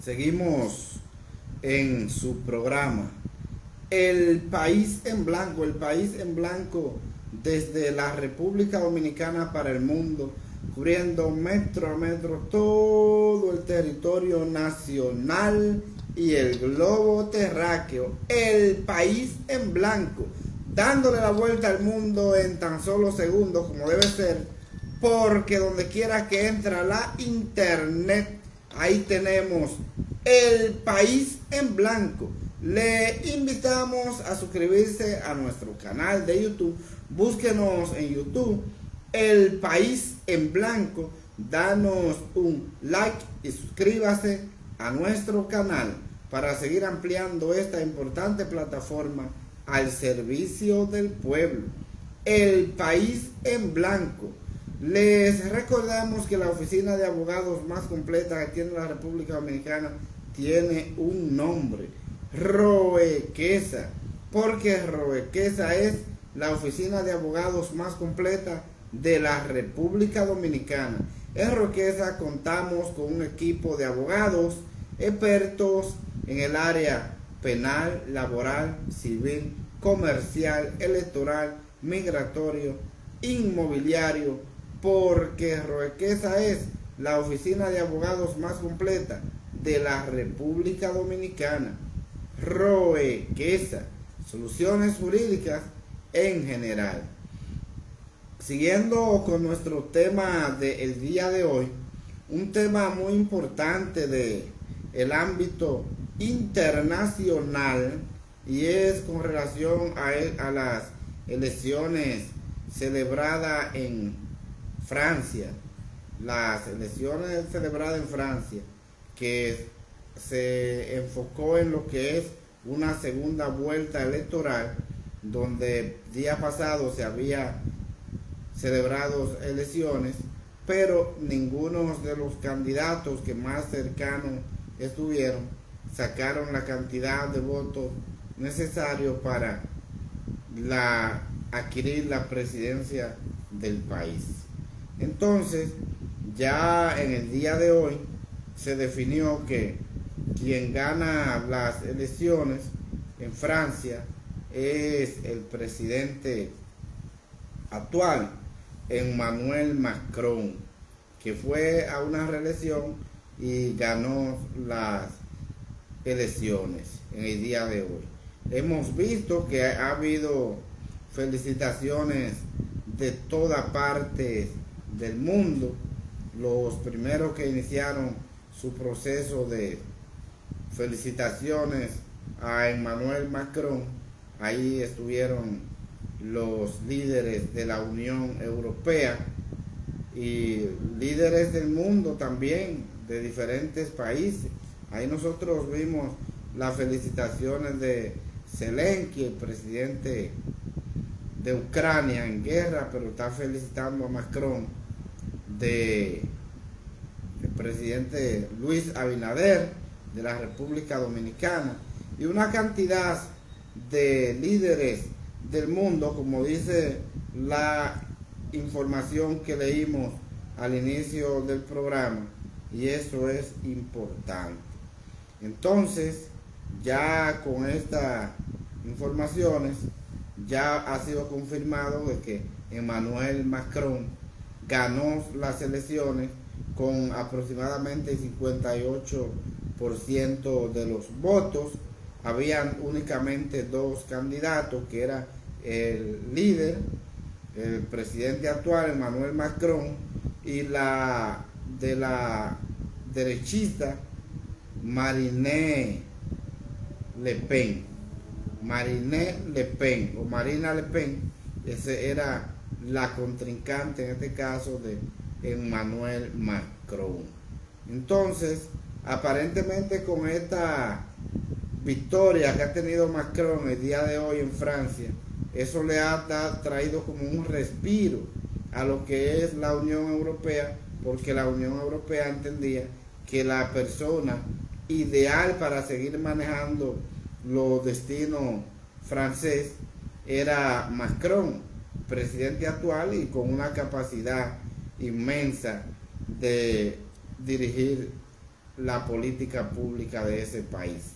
Seguimos en su programa El País en Blanco, el País en Blanco desde la República Dominicana para el mundo, cubriendo metro a metro todo el territorio nacional y el globo terráqueo. El País en Blanco, dándole la vuelta al mundo en tan solo segundos como debe ser, porque donde quiera que entra la internet, ahí tenemos El País en Blanco. Le invitamos a suscribirse a nuestro canal de YouTube. Búsquenos en YouTube, El País en Blanco. Danos un like y suscríbase a nuestro canal para seguir ampliando esta importante plataforma al servicio del pueblo. El País en Blanco. Les recordamos que la oficina de abogados más completa que tiene la República Dominicana tiene un nombre: Roequesa, porque Roequesa es la oficina de abogados más completa de la República Dominicana. En Roequesa contamos con un equipo de abogados expertos en el área penal, laboral, civil, comercial, electoral, migratorio, inmobiliario, porque Roequesa es la oficina de abogados más completa de la República Dominicana. Roequesa, soluciones jurídicas en general. Siguiendo con nuestro tema del día de hoy, un tema muy importante de el ámbito internacional, y es con relación a las elecciones celebradas en Francia. Las elecciones celebradas en Francia, que se enfocó en lo que es una segunda vuelta electoral, donde día pasado se había celebrado elecciones, pero ninguno de los candidatos que más cercanos estuvieron sacaron la cantidad de votos necesarios para adquirir la presidencia del país. Entonces, ya en el día de hoy se definió que quien gana las elecciones en Francia es el presidente actual, Emmanuel Macron, que fue a una reelección y ganó las elecciones en el día de hoy. Hemos visto que ha habido felicitaciones de toda parte del mundo. Los primeros que iniciaron su proceso de felicitaciones a Emmanuel Macron, ahí estuvieron los líderes de la Unión Europea y líderes del mundo también, de diferentes países. Ahí nosotros vimos las felicitaciones de Zelensky, el presidente de Ucrania en guerra, pero está felicitando a Macron, de el presidente Luis Abinader de la República Dominicana, y una cantidad de líderes del mundo, como dice la información que leímos al inicio del programa, y eso es importante. Entonces, ya con estas informaciones, ya ha sido confirmado de que Emmanuel Macron ganó las elecciones con aproximadamente 58% de los votos. Habían únicamente dos candidatos, que era el líder, el presidente actual, Emmanuel Macron, y la de la derechista Marine Le Pen. Marine Le Pen o Marina Le Pen, ese era la contrincante en este caso de Emmanuel Macron. Entonces, aparentemente con esta victoria que ha tenido Macron el día de hoy en Francia, eso le ha traído como un respiro a lo que es la Unión Europea, porque la Unión Europea entendía que la persona ideal para seguir manejando los destinos francés era Macron, presidente actual, y con una capacidad inmensa de dirigir la política pública de ese país.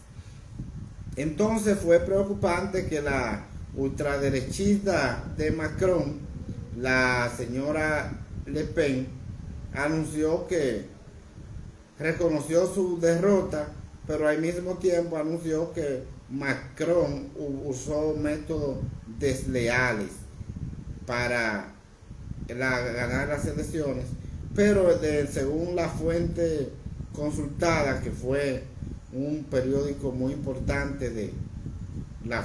Entonces fue preocupante que la ultraderechista de Macron, la señora Le Pen, anunció que reconoció su derrota, pero al mismo tiempo anunció que Macron usó métodos desleales para ganar las elecciones, pero según la fuente consultada, que fue un periódico muy importante de la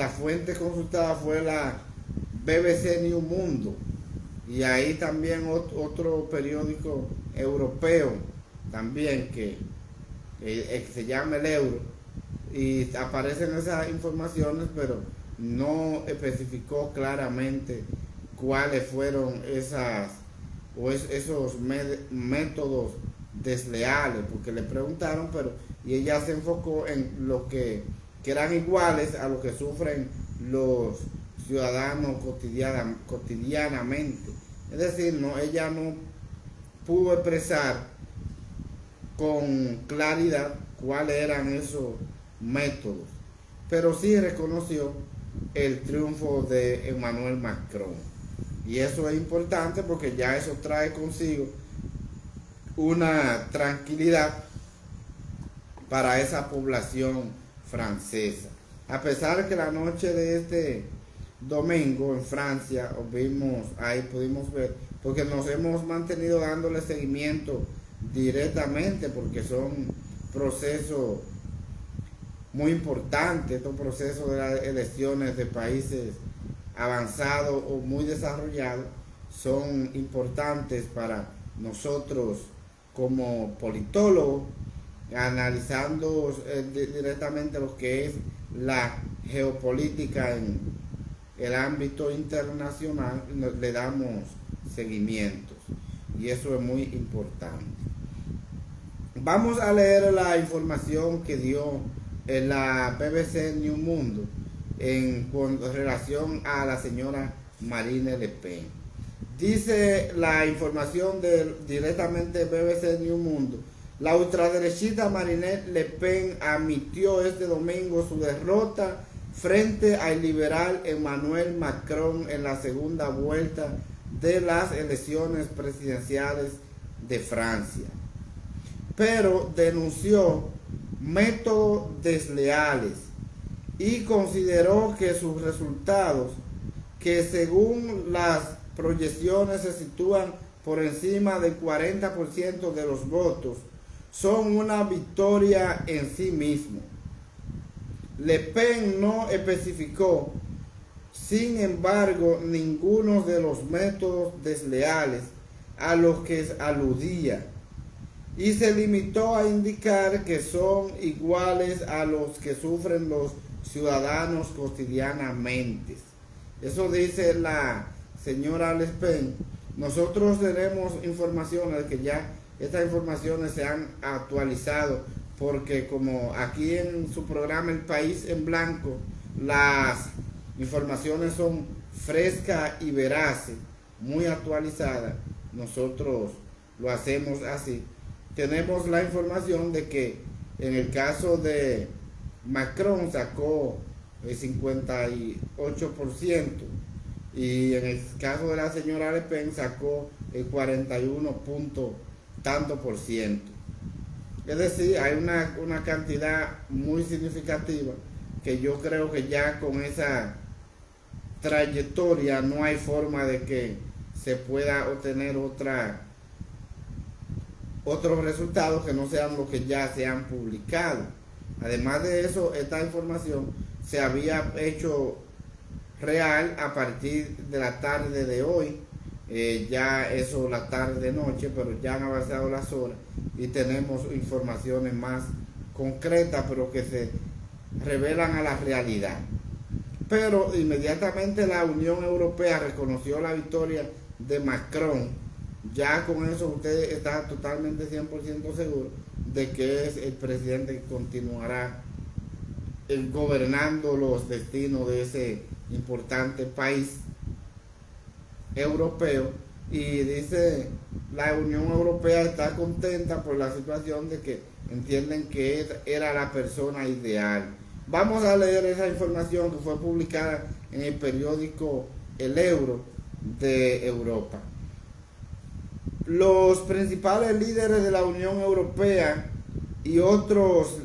fuente consultada fue la BBC News Mundo, y ahí también otro periódico europeo también que se llama El Euro, y aparecen esas informaciones, pero no especificó claramente cuáles fueron esos métodos desleales, porque le preguntaron, y ella se enfocó en lo que eran iguales a lo que sufren los ciudadanos cotidianamente. Es decir, ella no pudo expresar con claridad cuáles eran esos métodos, pero sí reconoció el triunfo de Emmanuel Macron. Y eso es importante porque ya eso trae consigo una tranquilidad para esa población francesa. A pesar de que la noche de este domingo en Francia, pudimos ver, porque nos hemos mantenido dándole seguimiento directamente, porque son procesos muy importantes, estos procesos de las elecciones de países avanzados o muy desarrollados son importantes para nosotros como politólogos, analizando directamente lo que es la geopolítica en el ámbito internacional. Le damos seguimientos y eso es muy importante. Vamos a leer la información que dio en la BBC News Mundo con relación a la señora Marine Le Pen. Dice la información directamente de BBC News Mundo: la ultraderechista Marine Le Pen admitió este domingo su derrota frente al liberal Emmanuel Macron en la segunda vuelta de las elecciones presidenciales de Francia, pero denunció métodos desleales y consideró que sus resultados, que según las proyecciones se sitúan por encima del 40% de los votos, son una victoria en sí mismo. Le Pen no especificó, sin embargo, ninguno de los métodos desleales a los que aludía, y se limitó a indicar que son iguales a los que sufren los ciudadanos cotidianamente. Eso dice la señora Le Pen. Nosotros tenemos informaciones que ya estas informaciones se han actualizado, porque como aquí en su programa El País en Blanco, las informaciones son frescas y veraces, muy actualizadas, nosotros lo hacemos así. Tenemos la información de que en el caso de Macron sacó el 58%, y en el caso de la señora Le Pen sacó el 41 tanto por ciento. Es decir, hay una cantidad muy significativa que yo creo que ya con esa trayectoria no hay forma de que se pueda obtener otros resultados que no sean los que ya se han publicado. Además de eso, esta información se había hecho real a partir de la tarde de hoy, ya eso la tarde noche, pero ya han avanzado las horas y tenemos informaciones más concretas, pero que se revelan a la realidad. Pero inmediatamente la Unión Europea reconoció la victoria de Macron. Ya con eso usted está totalmente 100% seguro de que es el presidente que continuará gobernando los destinos de ese importante país europeo, y dice la Unión Europea está contenta por la situación de que entienden que era la persona ideal. Vamos a leer esa información que fue publicada en el periódico El Euro de Europa. Los principales líderes de la Unión Europea y otros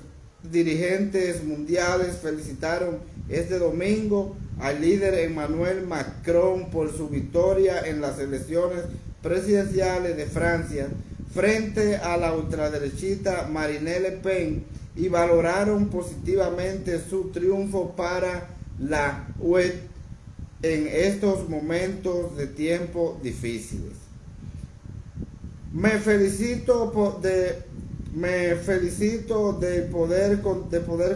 dirigentes mundiales felicitaron este domingo al líder Emmanuel Macron por su victoria en las elecciones presidenciales de Francia frente a la ultraderechista Marine Le Pen y valoraron positivamente su triunfo para la UE en estos momentos de tiempo difíciles. Me felicito de poder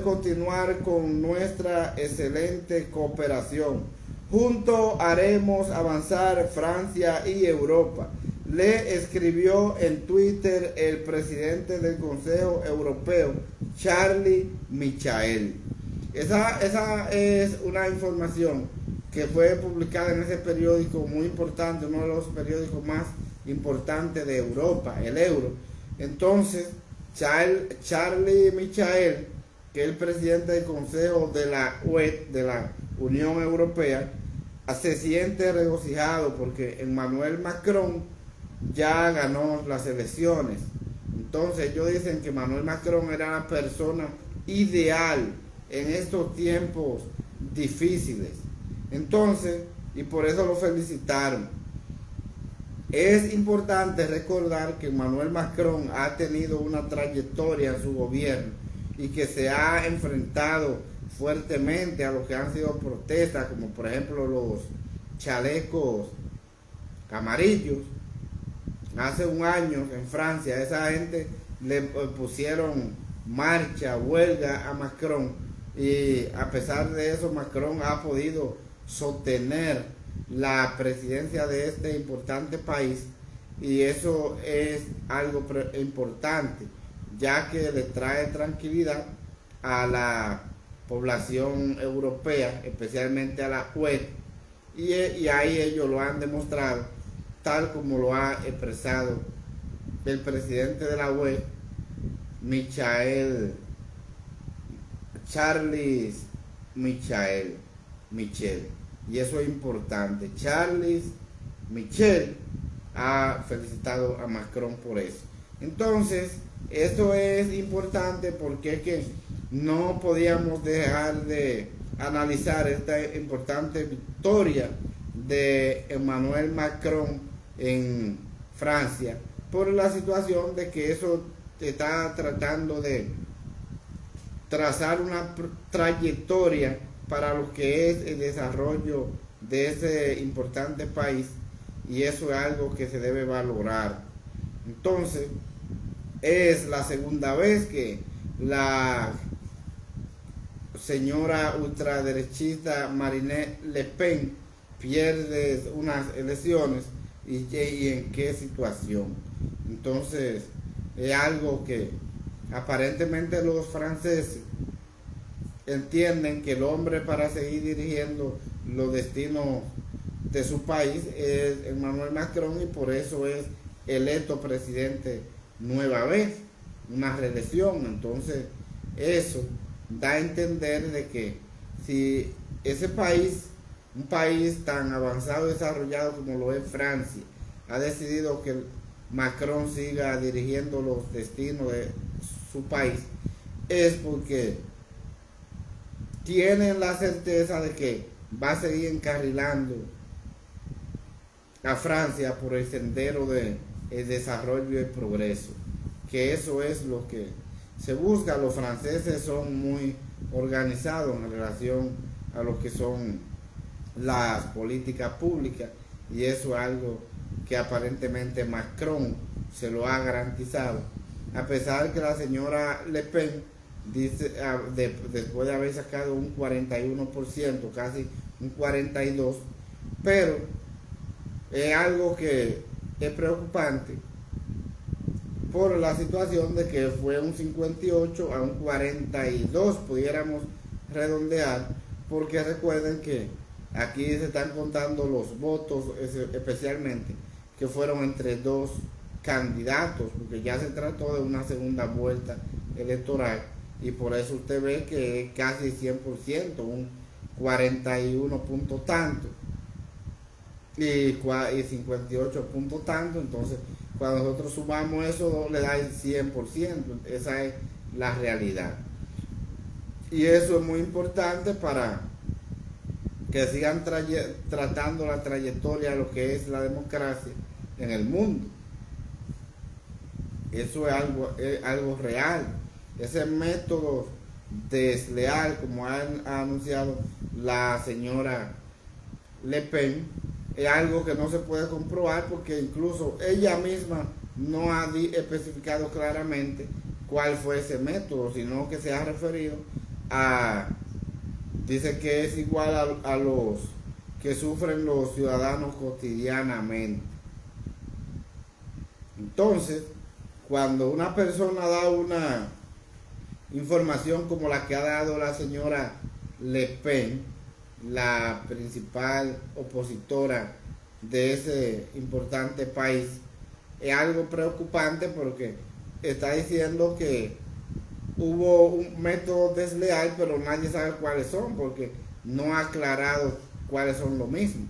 continuar con nuestra excelente cooperación. Juntos haremos avanzar Francia y Europa, le escribió en Twitter el presidente del Consejo Europeo, Charles Michel. Esa es una información que fue publicada en ese periódico muy importante, uno de los periódicos más importantes de Europa, el Euro. Entonces, Charles Michel, que es el presidente del Consejo de la UE, de la Unión Europea, se siente regocijado porque Emmanuel Macron ya ganó las elecciones. Entonces ellos dicen que Emmanuel Macron era la persona ideal en estos tiempos difíciles. Entonces, y por eso lo felicitaron. Es importante recordar que Emmanuel Macron ha tenido una trayectoria en su gobierno y que se ha enfrentado fuertemente a lo que han sido protestas, como por ejemplo los chalecos amarillos. Hace un año en Francia esa gente le pusieron marcha, huelga a Macron, y a pesar de eso Macron ha podido sostener la presidencia de este importante país, y eso es algo importante, ya que le trae tranquilidad a la población europea, especialmente a la UE, y ahí ellos lo han demostrado, tal como lo ha expresado el presidente de la UE, Charles Michel. Y eso es importante. Charles Michel ha felicitado a Macron por eso. Entonces, esto es importante porque es que no podíamos dejar de analizar esta importante victoria de Emmanuel Macron en Francia por la situación de que eso está tratando de trazar una trayectoria para lo que es el desarrollo de ese importante país, y eso es algo que se debe valorar. Entonces, es la segunda vez que la señora ultraderechista Marine Le Pen pierde unas elecciones, y en qué situación. Entonces, es algo que aparentemente los franceses entienden que el hombre para seguir dirigiendo los destinos de su país es Emmanuel Macron, y por eso es electo presidente nueva vez, una reelección. Entonces eso da a entender de que si ese país, un país tan avanzado y desarrollado como lo es Francia, ha decidido que Macron siga dirigiendo los destinos de su país, es porque tienen la certeza de que va a seguir encarrilando a Francia por el sendero de el desarrollo y el progreso, que eso es lo que se busca. Los franceses son muy organizados en relación a lo que son las políticas públicas, y eso es algo que aparentemente Macron se lo ha garantizado, a pesar que la señora Le Pen dice, después de haber sacado un 41%, casi un 42%, pero es algo que es preocupante por la situación de que fue un 58 a un 42, pudiéramos redondear, porque recuerden que aquí se están contando los votos, especialmente que fueron entre dos candidatos, porque ya se trató de una segunda vuelta electoral, y por eso usted ve que es casi 100%, un 41 punto tanto y 58 punto tanto. Entonces cuando nosotros sumamos eso le da el 100%. Esa es la realidad, y eso es muy importante para que sigan tratando la trayectoria de lo que es la democracia en el mundo. Eso es algo real. Ese método desleal, como ha anunciado la señora Le Pen, es algo que no se puede comprobar, porque incluso ella misma no ha especificado claramente cuál fue ese método, sino que se ha referido a, dice que es igual a los que sufren los ciudadanos cotidianamente. Entonces, cuando una persona da una información como la que ha dado la señora Le Pen, la principal opositora de ese importante país, es algo preocupante, porque está diciendo que hubo un método desleal, pero nadie sabe cuáles son, porque no ha aclarado cuáles son lo mismo.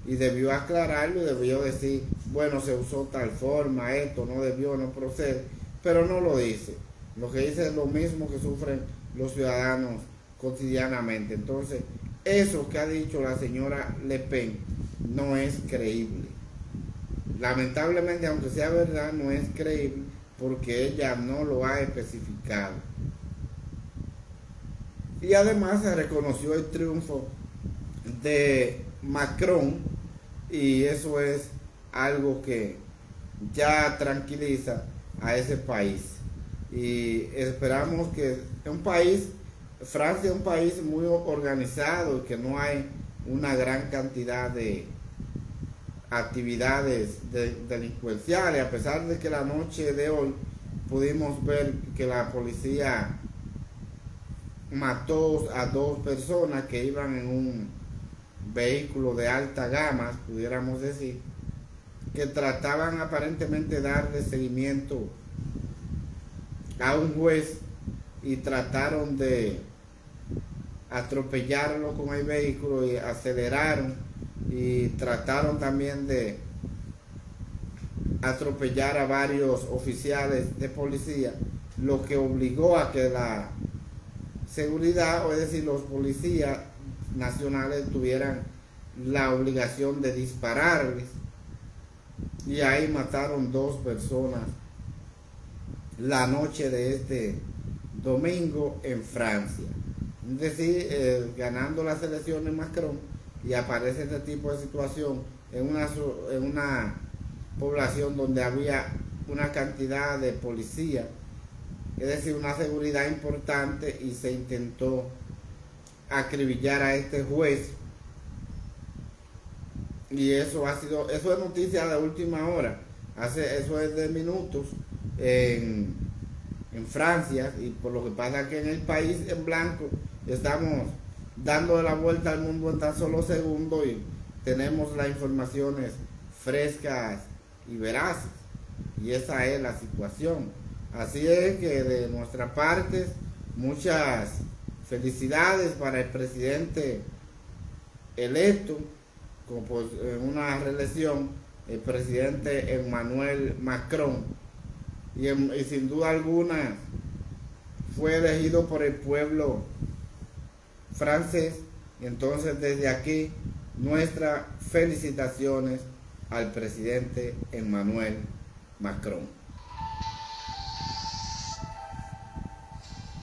Y debió aclararlo y debió decir, bueno, se usó tal forma, esto no debió, no procede, pero no lo dice. Lo que dice es lo mismo que sufren los ciudadanos cotidianamente. Entonces, eso que ha dicho la señora Le Pen no es creíble. Lamentablemente, aunque sea verdad, no es creíble, porque ella no lo ha especificado. Y además se reconoció el triunfo de Macron, y eso es algo que ya tranquiliza a ese país. Y esperamos que Francia es un país muy organizado, y que no hay una gran cantidad de actividades delincuenciales, a pesar de que la noche de hoy pudimos ver que la policía mató a 2 personas que iban en un vehículo de alta gama, pudiéramos decir, que trataban aparentemente de darle seguimiento a un juez, y trataron de atropellarlo con el vehículo, y aceleraron, y trataron también de atropellar a varios oficiales de policía, lo que obligó a que la seguridad, o es decir, los policías nacionales, tuvieran la obligación de dispararles, y ahí mataron 2 personas la noche de este domingo en Francia. Es decir, ganando las elecciones Macron, y aparece este tipo de situación en una población donde había una cantidad de policía, es decir, una seguridad importante, y se intentó acribillar a este juez. Y eso es noticia de última hora, eso es de minutos en Francia. Y por lo que pasa que en el país en blanco estamos dando la vuelta al mundo en tan solo segundos, y tenemos las informaciones frescas y veraces, y esa es la situación. Así es que de nuestra parte, muchas felicidades para el presidente electo, como pues en una reelección, el presidente Emmanuel Macron, y sin duda alguna fue elegido por el pueblo francés. Y entonces, desde aquí, nuestras felicitaciones al presidente Emmanuel Macron.